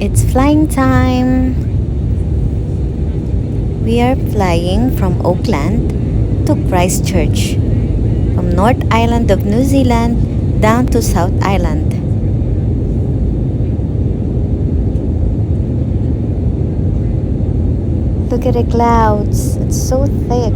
It's flying time! We are flying from Auckland to Christchurch, from North Island of New Zealand down to South Island. Look at the clouds, it's so thick.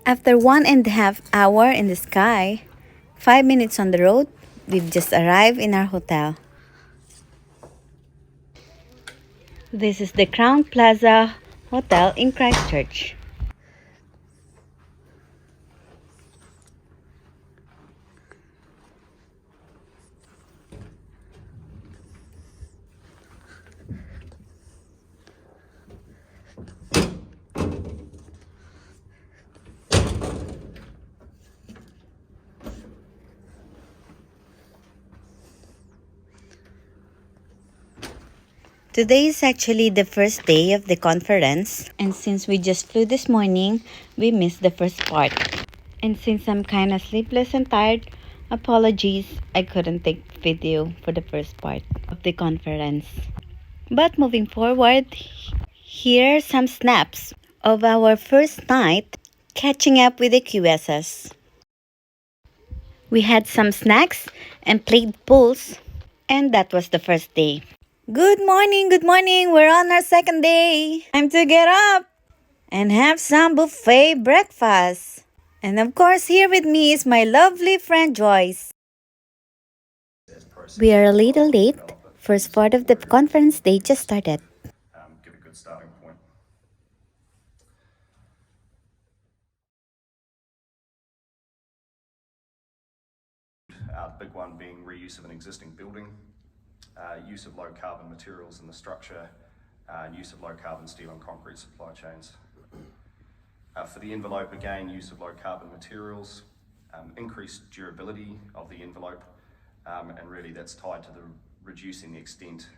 After 1.5 hours in the sky, 5 minutes on the road, we've just arrived in our hotel. This is the Crown Plaza Hotel in Christchurch. Today is actually the first day of the conference, and since we just flew this morning, we missed the first part. And since I'm kind of sleepless and tired, apologies, I couldn't take video for the first part of the conference. But moving forward, here are some snaps of our first night catching up with the QSs. We had some snacks and played pools, and that was the first day. Good morning, we're on our second day. Time to get up and have some buffet breakfast. And of course, here with me is my lovely friend Joyce. We are a little late. First part of the conference day just started. Give a good starting point. The big one being reuse of an existing building, use of low carbon materials in the structure, and use of low carbon steel and concrete supply chains. For the envelope, again, use of low carbon materials, increased durability of the envelope, and really that's tied to the reducing the extent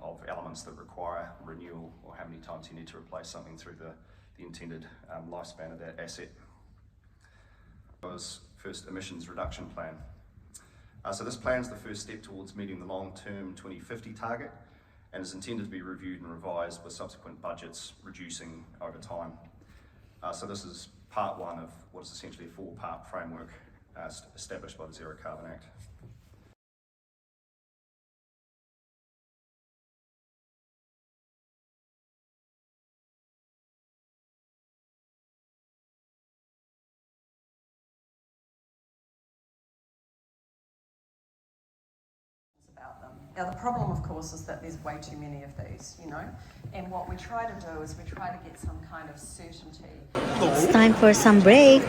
of elements that require renewal or how many times you need to replace something through the intended lifespan of that asset. Was first emissions reduction plan. So this plan is the first step towards meeting the long-term 2050 target and is intended to be reviewed and revised with subsequent budgets reducing over time. So this is part one of what is essentially a four-part framework established by the Zero Carbon Act. About them. Now the problem of course is that there's way too many of these, and what we try to do is we try to get some kind of certainty. It's time for some break.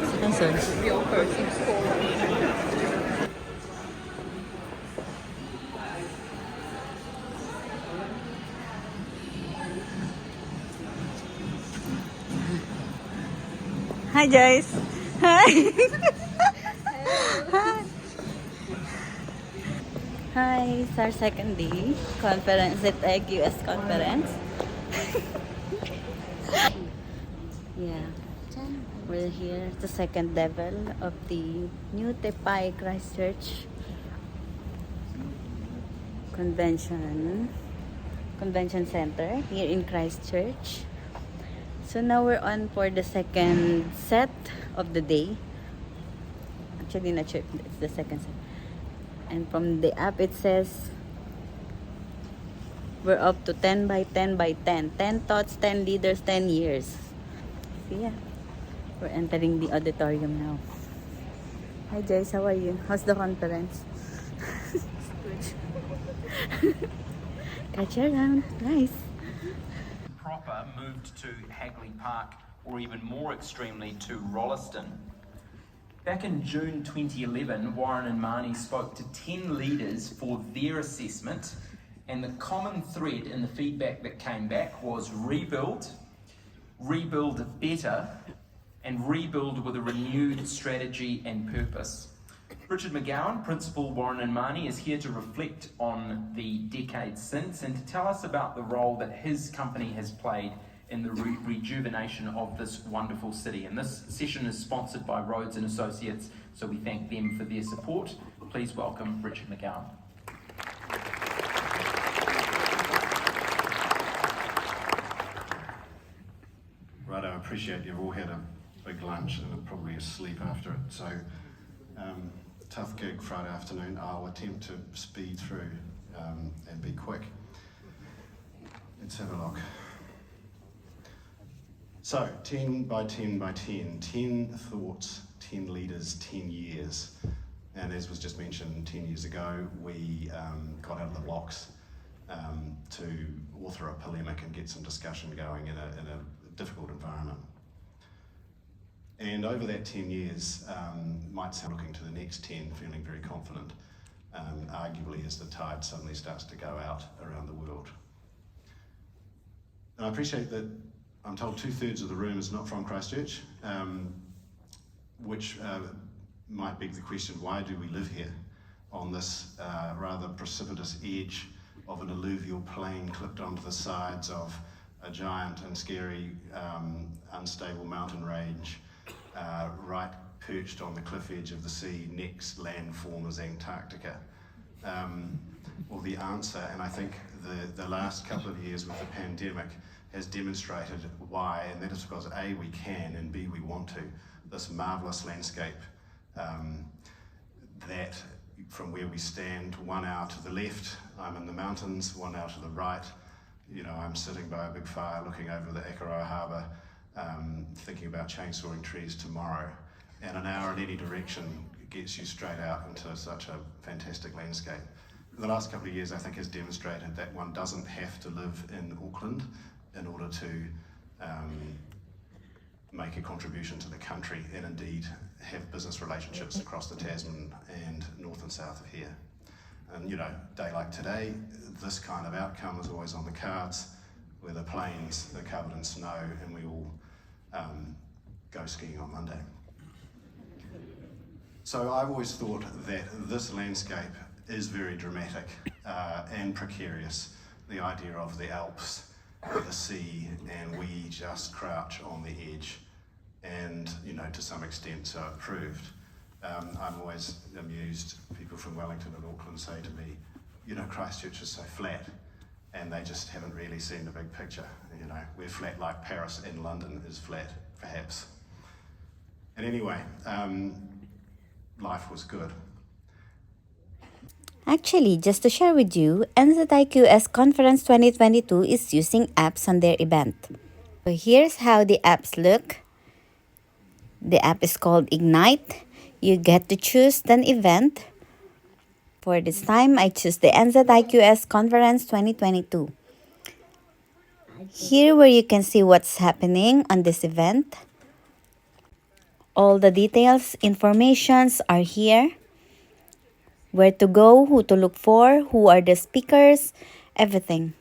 Hi Joyce. Hi. Hi. Hi, it's our second day conference at NZIQS conference. Yeah, we're here at the second level of the new Tepai Christchurch Convention Center here in Christchurch. So now we're on for the second set of the day. Actually, not sure if it's the second set. And from the app it says we're up to 10 by 10 by 10. 10 thoughts, 10 leaders, 10 years. So yeah, we're entering the auditorium now. Hi Jace, how are you? How's the conference? Catch you around. Nice. Proper moved to Hagley Park, or even more extremely to Rolleston. Back in June 2011, Warren and Marnie spoke to 10 leaders for their assessment, and the common thread in the feedback that came back was rebuild, rebuild better, and rebuild with a renewed strategy and purpose. Richard McGowan, Principal Warren and Marnie, is here to reflect on the decades since and to tell us about the role that his company has played in the rejuvenation of this wonderful city. And this session is sponsored by Rhodes and Associates, so we thank them for their support. Please welcome Richard McGowan. Right, I appreciate you've all had a big lunch and are probably asleep after it. So, tough gig Friday afternoon. I'll attempt to speed through and be quick. Let's have a look. So, 10 by 10 by 10, 10 thoughts, 10 leaders, 10 years. And as was just mentioned, 10 years ago, we got out of the blocks to author a polemic and get some discussion going in a difficult environment. And over that 10 years, might sound looking to the next 10, feeling very confident, arguably as the tide suddenly starts to go out around the world. And I appreciate that I'm told 2/3 of the room is not from Christchurch, which might beg the question, why do we live here on this rather precipitous edge of an alluvial plain clipped onto the sides of a giant and scary, unstable mountain range, right perched on the cliff edge of the sea, next landform is Antarctica? Well, the answer, and I think the last couple of years with the pandemic has demonstrated why, and that is because A, we can, and B, we want to. This marvellous landscape that from where we stand, 1 hour to the left, I'm in the mountains, 1 hour to the right, you know, I'm sitting by a big fire looking over the Akaroa Harbour, thinking about chainsawing trees tomorrow. And an hour in any direction gets you straight out into such a fantastic landscape. In the last couple of years, I think, has demonstrated that one doesn't have to live in Auckland in order to make a contribution to the country and indeed have business relationships across the Tasman and north and south of here. And you know, day like today, this kind of outcome is always on the cards, where the plains are covered in snow and we all go skiing on Monday. So I've always thought that this landscape is very dramatic and precarious. The idea of the Alps, the sea, and we just crouch on the edge, and you know, to some extent so approved. I'm always amused, people from Wellington and Auckland say to me, you know, Christchurch is so flat, and they just haven't really seen the big picture. You know, we're flat like Paris and London is flat, perhaps. And anyway, life was good. Actually, just to share with you, NZIQS Conference 2022 is using apps on their event. So here's how the apps look. The app is called Ignite. You get to choose an event. For this time, I choose the NZIQS Conference 2022. Here where you can see what's happening on this event. All the details, informations are here. Where to go, who to look for, who are the speakers, everything.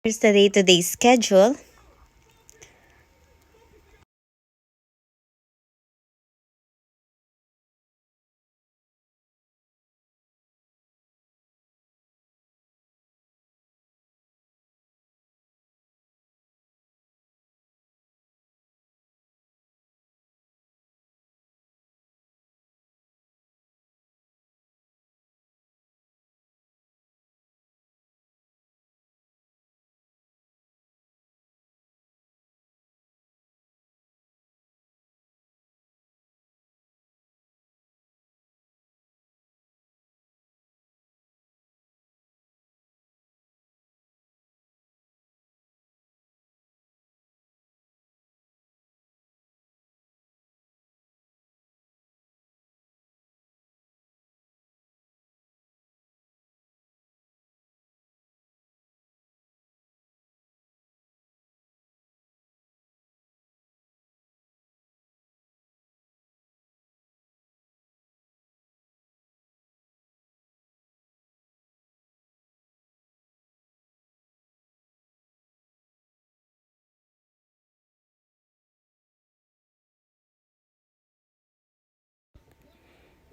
Here's the day-to-day schedule.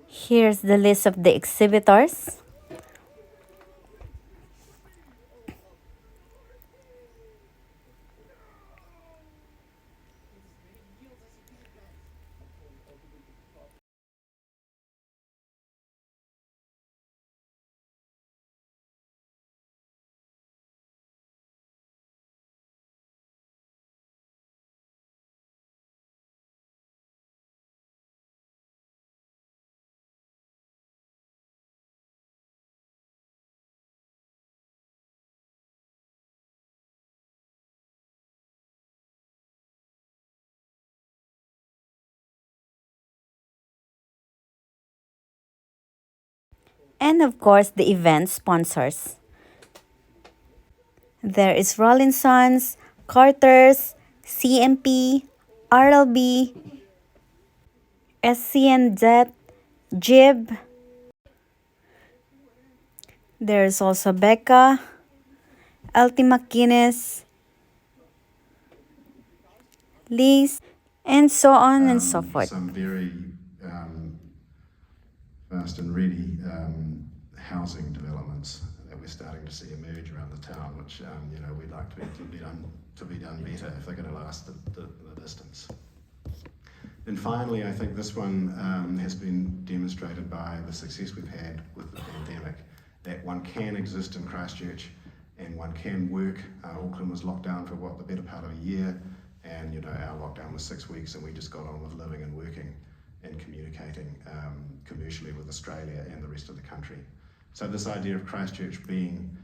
Here's the list of the exhibitors. And of course, the event sponsors. There is Rollinsons, Carter's, CMP, RLB, SCNZ, Jib. There's also Becca, LT McGuinness, Lee's, and so on and so forth. Some very fast and ready housing developments that we're starting to see emerge around the town, which we'd like to be done better if they're going to last the distance. And finally, I think this one has been demonstrated by the success we've had with the pandemic, that one can exist in Christchurch and one can work. Auckland was locked down for the better part of a year, and our lockdown was 6 weeks, and we just got on with living and working and communicating commercially with Australia and the rest of the country. So this idea of Christchurch being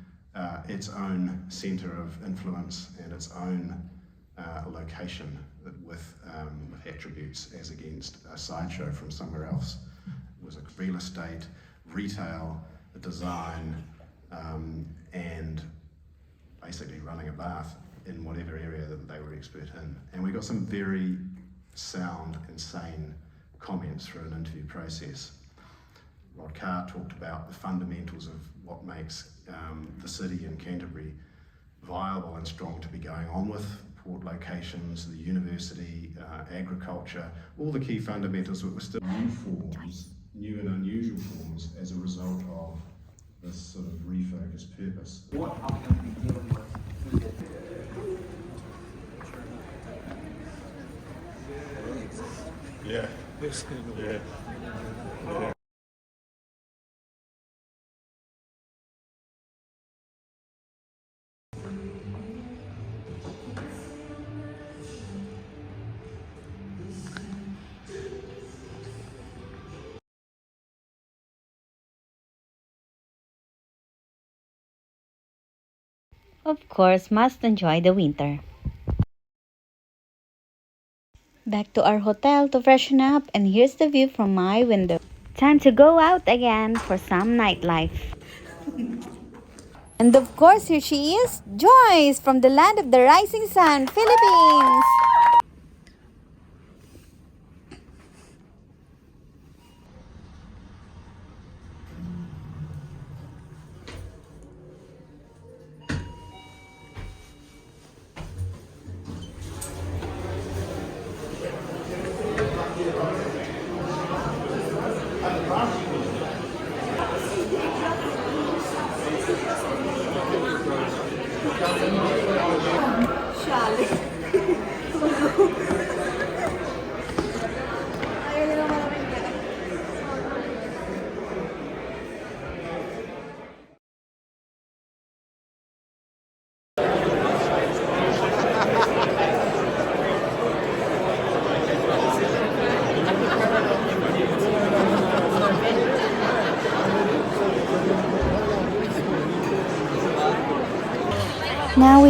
its own centre of influence and its own location with attributes as against a sideshow from somewhere else. It was a real estate, retail, design, and basically running a bath in whatever area that they were expert in. And we got some very sound and sane comments through an interview process. Rod Carr talked about the fundamentals of what makes the city in Canterbury viable and strong to be going on with: port locations, the university, agriculture, all the key fundamentals that were still new forms, new and unusual forms as a result of this sort of refocused purpose. What are we going to be dealing with through the Yeah. Yeah. Of course, must enjoy the winter. Back to our hotel to freshen up, and here's the view from my window. Time to go out again for some nightlife. And of course, here she is, Joyce, from the land of the rising sun, Philippines.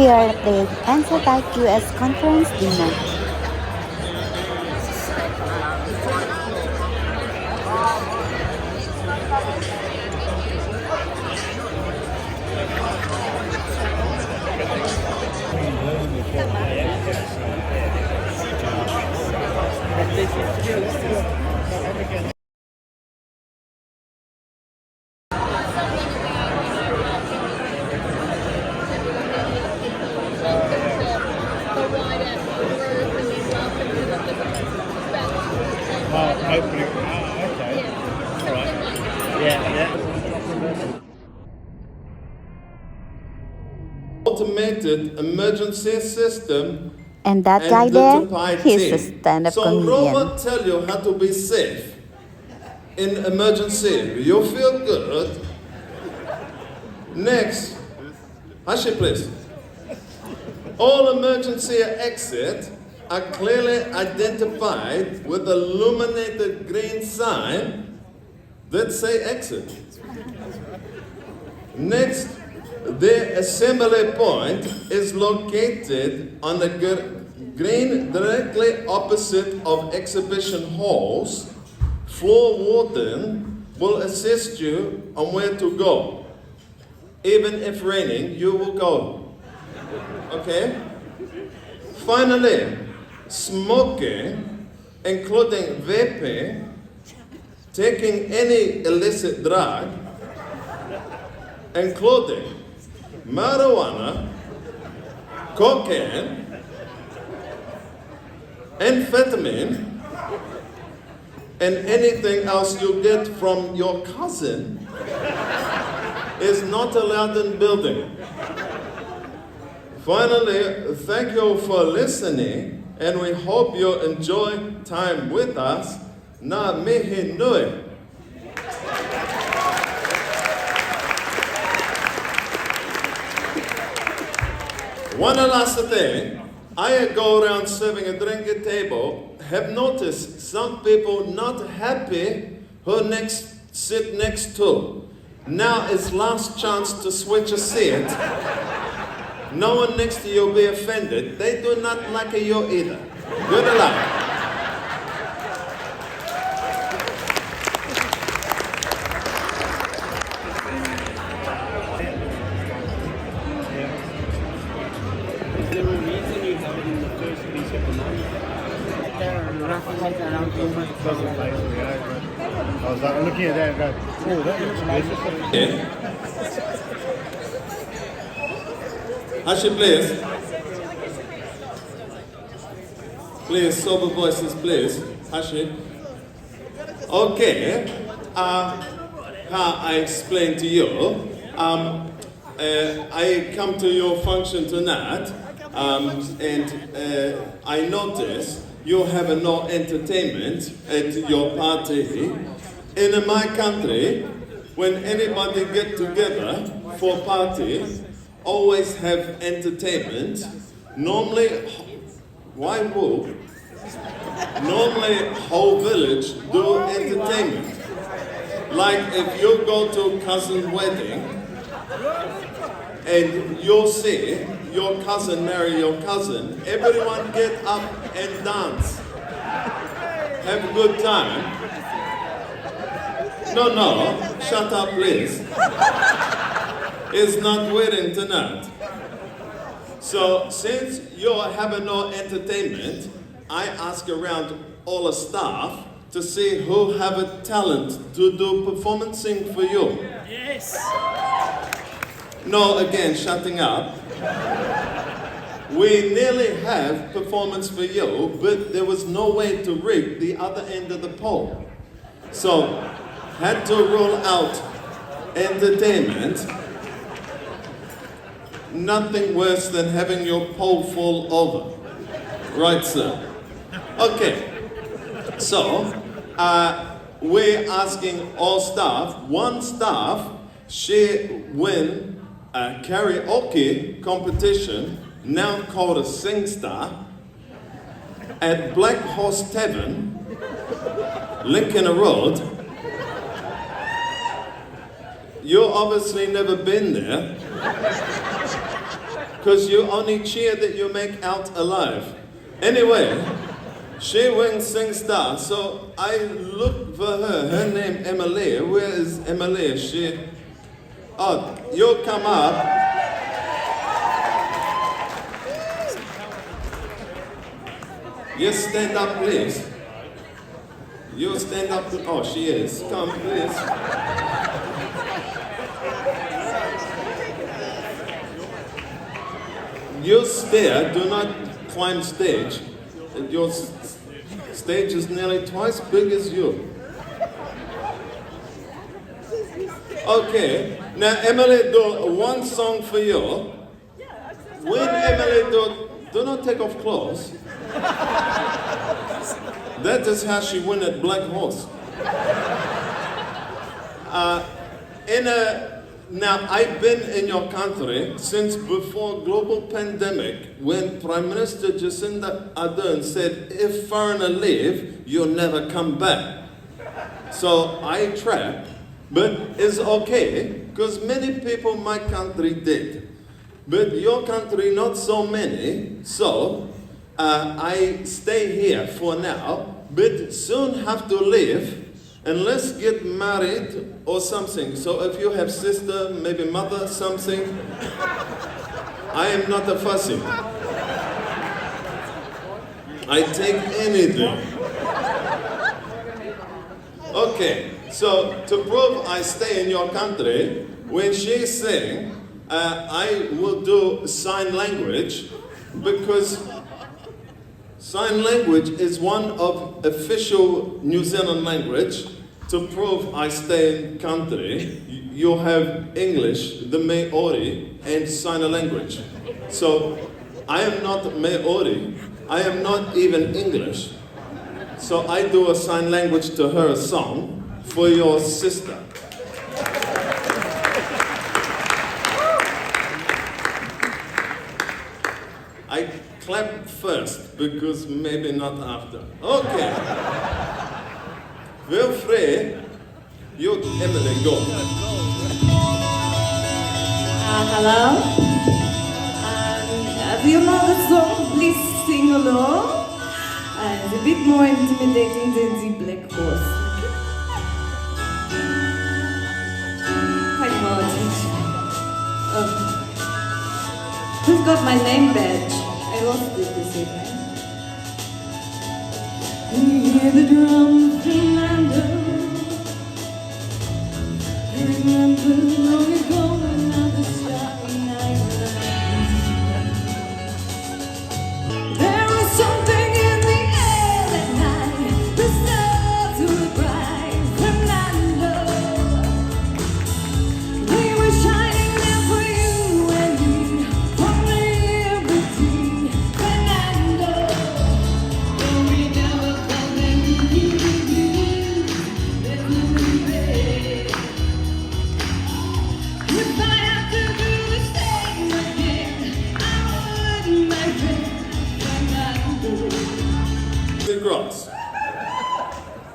we are at the NZIQS conference dinner. Opening. Okay. All right. Yeah. Automated emergency system And that and guy there, notified he's a team. stand-up So comedian. robot tell you how to be safe in emergency. You feel good. Next, Hashi please. All emergency exits are clearly identified with a illuminated green sign that say exit. Next, the assembly point is located on the green directly opposite of exhibition halls. Floor warden will assist you on where to go. Even if raining, you will go. Okay? Finally, smoking, including vaping, taking any illicit drug, including marijuana, cocaine, amphetamine, and anything else you get from your cousin is not allowed in building. Finally, thank you for listening, and we hope you enjoy time with us. Na mihi nui. One last thing, I go around serving a drink at table, have noticed some people not happy who sit next to. Now is last chance to switch a seat. No one next to you will be offended. They do not like you either. Good luck. I was like looking at that and going, oh, that looks amazing. Yeah. Hashi, please. Please, sober voices, please. Hashi. Okay. How I explained to you, I come to your function tonight, and I notice you have no entertainment at your party. In my country, when anybody get together for parties, always have entertainment. Normally, why would? Normally, whole village do entertainment. Like if you go to cousin's wedding, and you'll see your cousin marry your cousin, everyone get up and dance. Have a good time. No, shut up please. It's not wedding tonight. So since you're having no entertainment, I ask around all the staff to see who have a talent to do performancing for you. Yes. No, again, shutting up. We nearly have performance for you, but there was no way to rig the other end of the pole. So, had to rule out entertainment. Nothing worse than having your pole fall over. Right, sir? Okay. So, we're asking all staff, one staff, she win a karaoke competition, now called a Sing Star, at Black Horse Tavern, Lincoln Road. You obviously never been there. because you only cheer that you make out alive. Anyway, she wins Sing Star, so I look for her. Her name Emily. Where is Emily? Oh, you'll come up. You stand up, please. You stand up. Oh, she is. Come, please. You stare. Do not climb stage. Your stage is nearly twice big as you. Okay. Now, Emily, do one song for you. When Emily do not take off clothes. That is how she win at Black Horse. Now, I've been in your country since before global pandemic, when Prime Minister Jacinda Ardern said, if foreigner leave, you'll never come back. So I trapped, but it's okay, because many people in my country did. But your country, not so many, so I stay here for now, but soon have to leave and let's get married or something. So if you have sister, maybe mother, something, I am not a fussy. I take anything. Okay, so to prove I stay in your country, when she sing, I will do sign language, because sign language is one of official New Zealand language. To prove I stay in country, you have English, the Maori, and sign language. So I am not Maori, I am not even English. So I do a sign language to her song for your sister. I clap first, because maybe not after. Okay. Wilfred, you, Emily, go. Hello? Do you know the song? Please sing along. It's a bit more intimidating than the Black Horse. Quite well, who's got my name badge? I lost it this evening. You hear the drums, Fernando. Remember long ago, another starry night. There was something in the air that night. The stars were bright, Fernando. We were shining there for you and me, for liberty, Fernando. Though we never felt that we needed you, there's no debate. If I had to do the same again, I would, my friend, Fernando. The cross.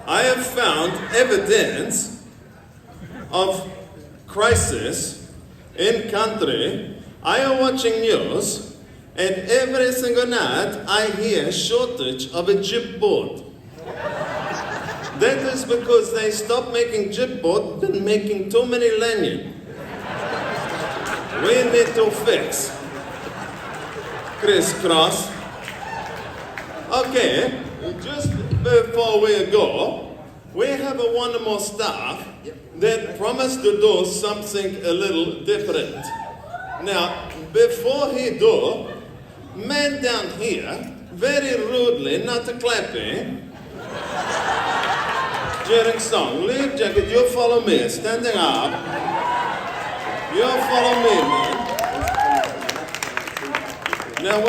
I have found evidence of crisis in country. I am watching news, and every single night I hear shortage of a jibboard. That is because they stopped making jibboard and making too many lanyard. We need to fix. Crisscross. Okay, just before we go, we have a wonderful staff that promised to do something a little different. Now, before he do, man down here, very rudely, not clapping, during song, leave jacket, you follow me, standing up, you follow me, man. Now,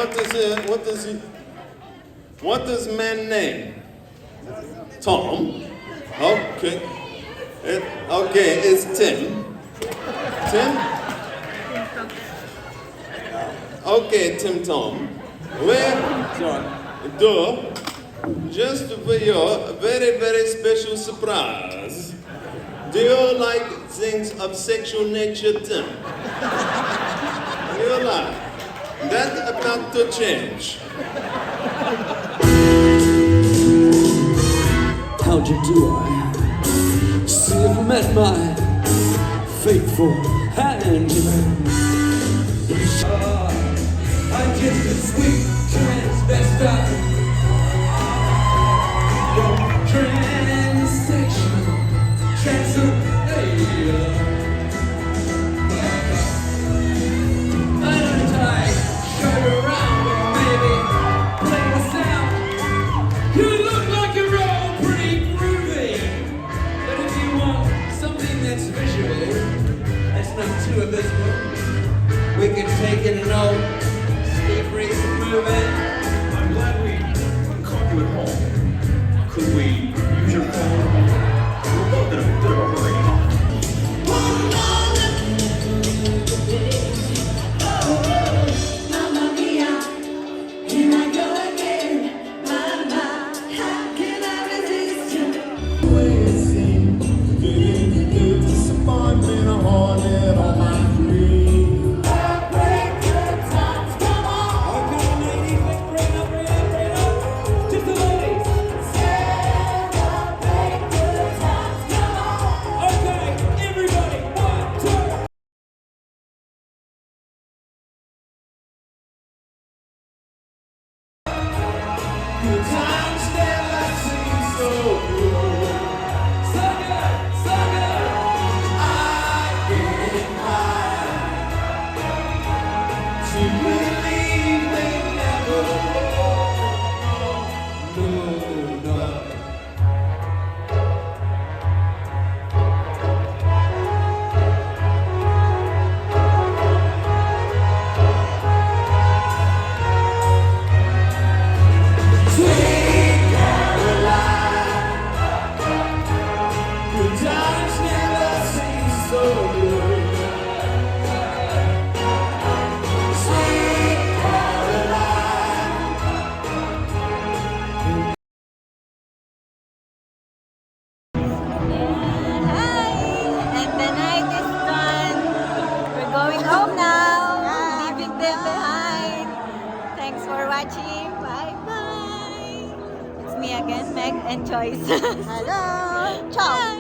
what is man name? Tom. Okay. Okay, it's Tim. Tim? Okay, Tim Tom. Where? Do, just for your very, very special surprise. Do you like things of sexual nature, Tim? Do you like? That about to change. How'd you do? I see if I met my faithful handyman. I'm just a sweet transvestite. Your transsexual Transylvania. I don't tie shirt around or maybe play the sound. You look like you're all pretty groovy, but if you want something that's visually, that's not too abysmal, we can take it an old stiff race and move it. I'm glad we caught you at home. Could we use your phone? We're both in a bit of a hurry. Mamma mia, here I go again. Mama, how can I resist you? Disappointment, a haunted on my dream. Break the times, come on. Okay, ladies, let's bring up. Just the ladies. Celebrate good times, come on. Okay, everybody, 1, 2. Good times never seem so good. So good, so good. I get inclined to believe they never no. Sweet Caroline, good times never seem so good. Sweet Caroline. Hi! And the night is done. We're going home now. Leaving them behind. Thanks for watching. Bye-bye. It's me again, Meg and Joyce. Hello! Ciao!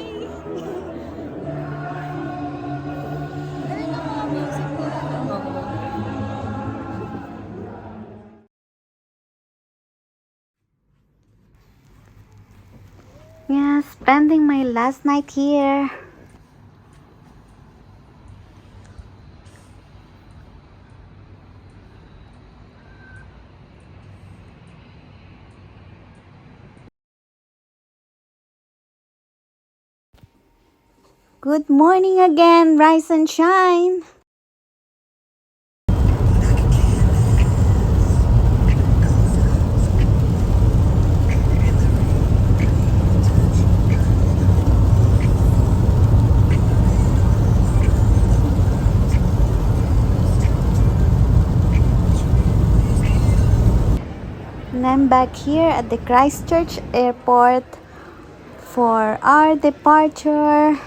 Yeah, spending my last night here. Good morning again, rise and shine. And I'm back here at the Christchurch airport for our departure,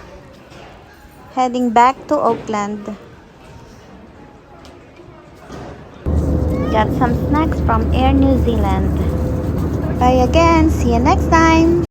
heading back to Auckland. Got some snacks from Air New Zealand. Bye again, see you next time.